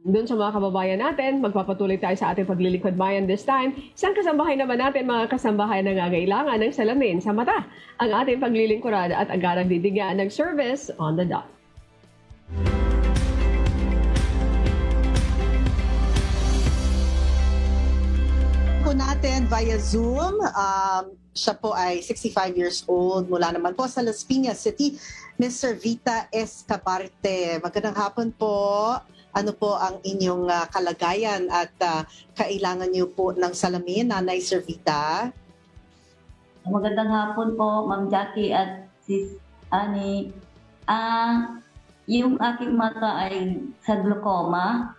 doon sa mga kababayan natin, magpapatuloy tayo sa ating paglilingkod bayan this time. Isang kasambahay naman natin, mga kasambahay na nangangailangan ng salamin sa mata. Ang ating paglilingkurad at agarang bibigyan ng service on the dot. Po natin via Zoom. Siya po ay 65 years old mula naman po sa Las Piñas City, Mr. Vita Escaparte. Magandang hapon po. Ano po ang inyong kalagayan at kailangan niyo po ng salamin, Nanay Sir Vita? Magandang hapon po, Ma'am Jackie at Sis Annie. Yung aking mata ay sa glaucoma.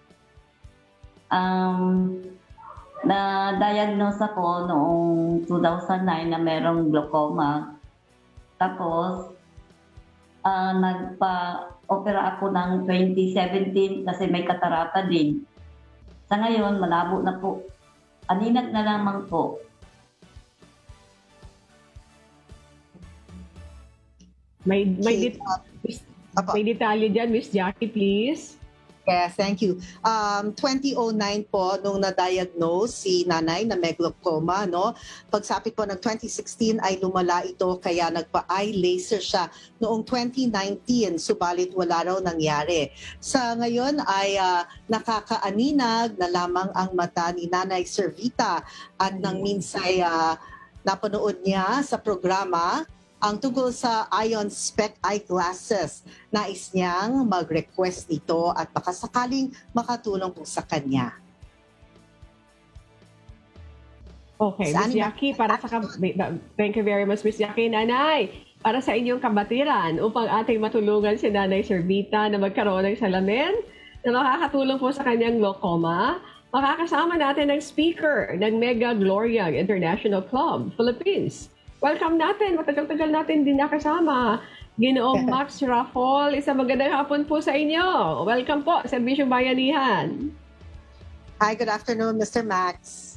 Na-diagnose ako noong 2009 na merong glaucoma. Tapos, nagpa-opera ako ng 2017 kasi may katarata din. Sa ngayon, malabo na po. Aninag na lamang po. May detalye dyan, Miss Jackie, please. Yes, thank you. 2009 po nung na-diagnose si nanay na may glaucoma, no? Pagsapit po ng 2016 ay lumala ito kaya nagpa-eye laser siya noong 2019, subalit wala raw nangyari. Sa ngayon ay nakakaaninag na lamang ang mata ni Nanay Sir Vita at nang minsay napanood niya sa programa ang tungkol sa Ion Spec eyeglasses. Nais niyang mag-request ito at baka sakaling makatulong po sa kanya. Okay, Miss Jackie, thank you very much, Miss Jackie. Nanay, para sa inyong kabatiran upang ating matulungan si Nanay Sir Vita na magkaroon ng salamin na makakatulong po sa kanyang glaucoma, makakasama natin ng speaker ng Mega Gloria International Club, Philippines. Welcome natin. Matagal-tagal natin din nakasama. Ginoong Max Raffol, isang magandang hapon po sa inyo. Welcome po, Serbisyong Bayanihan. Hi, good afternoon, Mr. Max.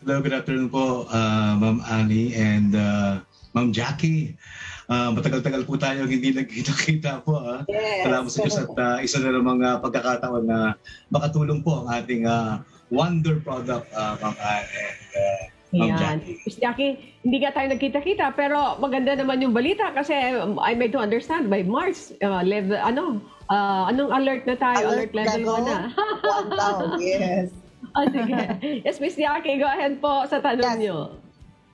Hello, good afternoon po, Ma'am Annie and Ma'am Jackie. Matagal-tagal po tayo hindi nagkita-kita po. Yes. Salamat sa Diyos at isa na namang pagkakataon na makatulong po ang ating wonder product, Ma'am Annie and Ma'am Jackie. Miss Jackie, hindi ka tayo nagkita-kita pero maganda naman yung balita kasi I made to understand by March, anong alert na tayo? Alert level 1 na. 1 down, yes. Sige. Yes, Miss Jackie, go ahead po sa tanong nyo.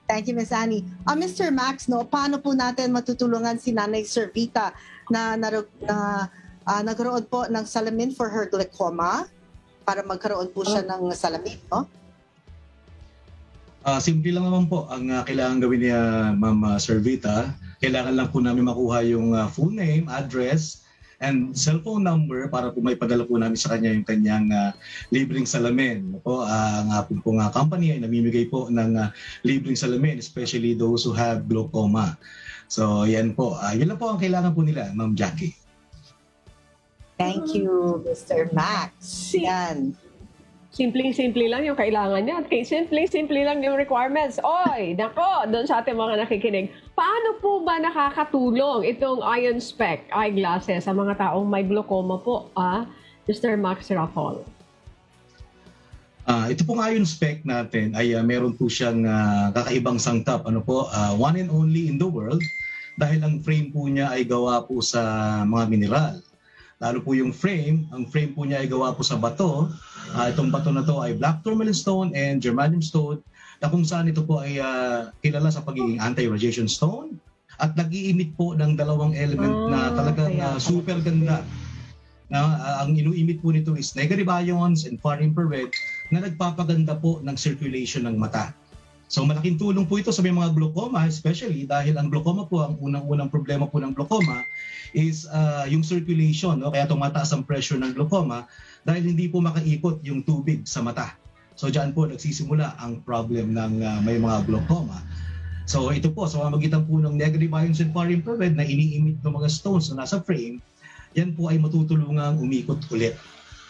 Thank you, Miss Annie. Mr. Max, no, paano po natin matutulungan si Nanay Sir Vita na nagkaroon po ng salamin for her glaucoma para magkaroon po siya ng salamin, no? Simple lang naman po ang kailangan gawin niya, Ma'am Sir Vita. Kailangan lang po namin makuha yung full name, address, and cellphone number para po may padala po namin sa kanya yung kanyang libreng salamin. Ang ating pong company ay namimigay po ng libreng salamin, especially those who have glaucoma. So yan po. Yun lang po ang kailangan po nila, Ma'am Jackie. Thank you, Mr. Max. Yan. Simpleng-simple lang yung kailangan niya. Okay, simpleng-simple lang yung requirements. Oy, nako, doon sa ating mga nakikinig. Paano po ba nakakatulong itong Ion Spec eyeglasses sa mga taong may glaucoma po, Mr. Max Raffol? Ito pong Ion Spec natin ay meron po siyang kakaibang sangkap. One and only in the world dahil ang frame po niya ay gawa po sa mga mineral. Lalo po yung frame, ang frame po niya ay gawa po sa bato. Itong bato na to ay black tourmaline stone and germanium stone na kung saan ito po ay kilala sa pagiging anti-radiation stone at nag-iimit po ng dalawang element na talagang super ganda. Ang inuimit po nito is negative ions and far infrared na nagpapaganda po ng circulation ng mata. So malaking tulong po ito sa may mga glaucoma, especially dahil ang glaucoma po, ang unang-unang problema po ng glaucoma is yung circulation. No? Kaya tumataas ang pressure ng glaucoma dahil hindi po makaikot yung tubig sa mata. So dyan po nagsisimula ang problem ng may mga glaucoma. So ito po, sa pamamagitan po ng negative ions and far infrared na iniimit ng mga stones na nasa frame, yan po ay matutulungang umikot ulit.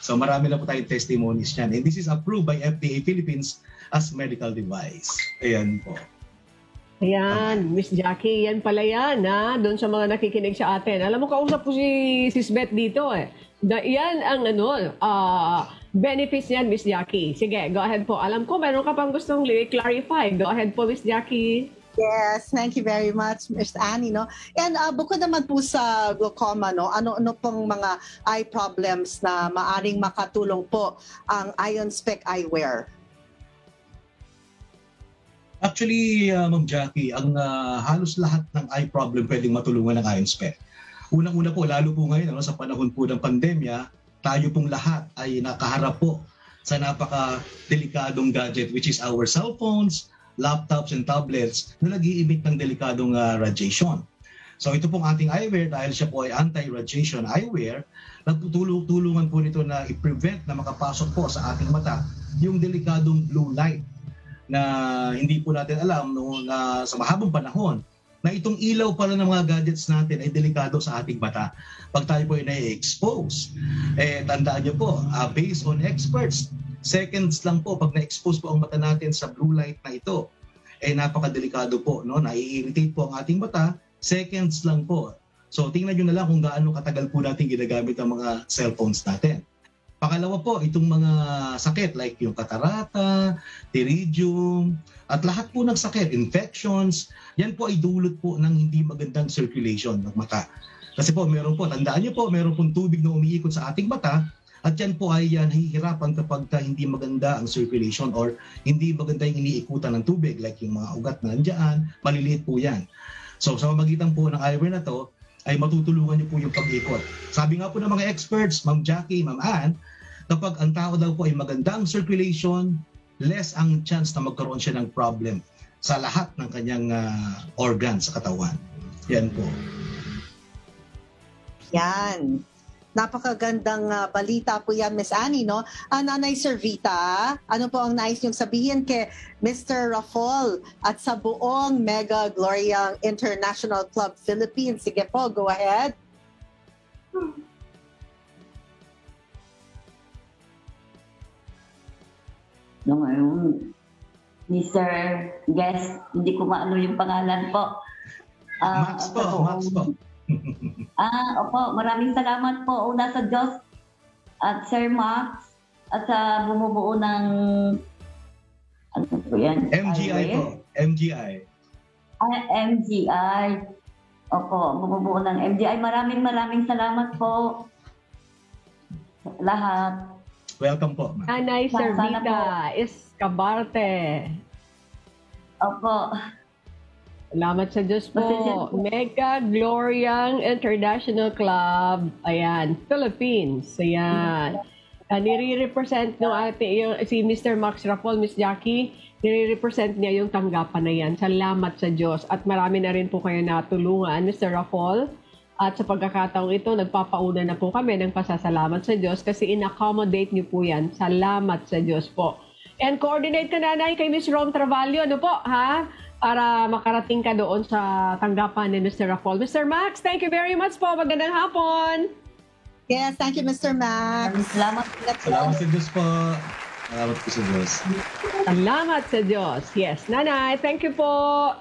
So marami na po tayong testimonies yan. And this is approved by FDA Philippines as medical device. Ayan po. Ayan, Miss Jackie, yan pala yan, ha? Doon sa mga nakikinig sa atin. Alam mo, kausap ko si Sis Beth dito, eh. Yan ang benefits niyan, Miss Jackie. Sige, go ahead po. Alam ko, meron ka pang gustong clarify. Go ahead po, Miss Jackie. Yes, thank you very much, Ms. Annie. No? And bukod naman po sa glaucoma, no, ano pong mga eye problems na maaring makatulong po ang Ion Spec Eyewear? Actually, Ma'am Jackie, ang halos lahat ng eye problem pwedeng matulungan ng Ion Spec. Unang-una po, lalo po ngayon sa panahon po ng pandemya, tayo pong lahat ay nakaharap po sa napaka-delikadong gadget which is our cellphones, laptops and tablets na nag-i-emit ng delikadong radiation. So ito pong ating eyewear dahil siya po ay anti-radiation eyewear, nagtutulungan po nito na i-prevent na makapasok po sa ating mata yung delikadong blue light na hindi po natin alam na sa mahabang panahon na itong ilaw pala ng mga gadgets natin ay delikado sa ating mata. Pag tayo po ay na-expose, tandaan niyo po, based on experts, seconds lang po pag na-expose po ang mata natin sa blue light na ito, napakadelikado po, no? Nai-irritate po ang ating mata, seconds lang po. So tingnan nyo na lang kung gaano katagal po natin ginagamit ang mga cellphones natin. Pangalawa po, itong mga sakit like yung katarata, pterygium, at lahat po ng sakit, infections, yan po ay dulot po ng hindi magandang circulation ng mata. Kasi po, tandaan nyo po, meron pong tubig na umiikot sa ating mata, at yan po ay nahihirapan kapag hindi maganda ang circulation or hindi maganda yung iniikutan ng tubig like yung mga ugat na nandiyan, maliliit po yan. So sa pamamagitan po ng eyewear na to, ay matutulungan niyo po yung pag-ikot. Sabi nga po ng mga experts, Ma'am Jackie, Ma'am Ann, kapag ang tao daw po ay maganda ang circulation, less ang chance na magkaroon siya ng problem sa lahat ng kanyang organ sa katawan. Yan po. Yan. Napakagandang balita po yan, Miss Annie, no? Nanay Servita, ano po ang nais niyong sabihin kay Mr. Raffol at sa buong Mega Gloria International Club Philippines? Sige po, go ahead. No, Mr. Guest, hindi ko maano yung pangalan po. Max po, Max po. Opo, maraming salamat po una sa Diyos at Sir Max at sa bumubuo ng ano po yan? MGI po, MGI. MGI. Opo, bumubuo ng MGI. Maraming salamat po sa lahat. Welcome po. Nanay Servita Escabarte. Opo. Salamat sa Diyos po. Mega Gloriang International Club. Ayan, Philippines. Ayan. Nire-represent no si Mr. Max Raffol, Miss Jackie, nire-represent niya yung tanggapan na yan. Salamat sa Diyos. At marami na rin po kayo natulungan, Mr. Raffol. At sa pagkakataong ito, nagpapauna na po kami ng pasasalamat sa Diyos kasi in-accommodate niyo po yan. Salamat sa Diyos po. And coordinate ka, Nanay, kay Miss Rom Travallo. Ano po, ha? Para makarating ka doon sa tanggapan ni Mr. Raffol. Mr. Max, thank you very much po. Magandang hapon. Yes, thank you, Mr. Max. Salamat. Salamat sa Diyos po. Salamat po sa Diyos. Salamat sa Diyos. Yes, Nanay, thank you po.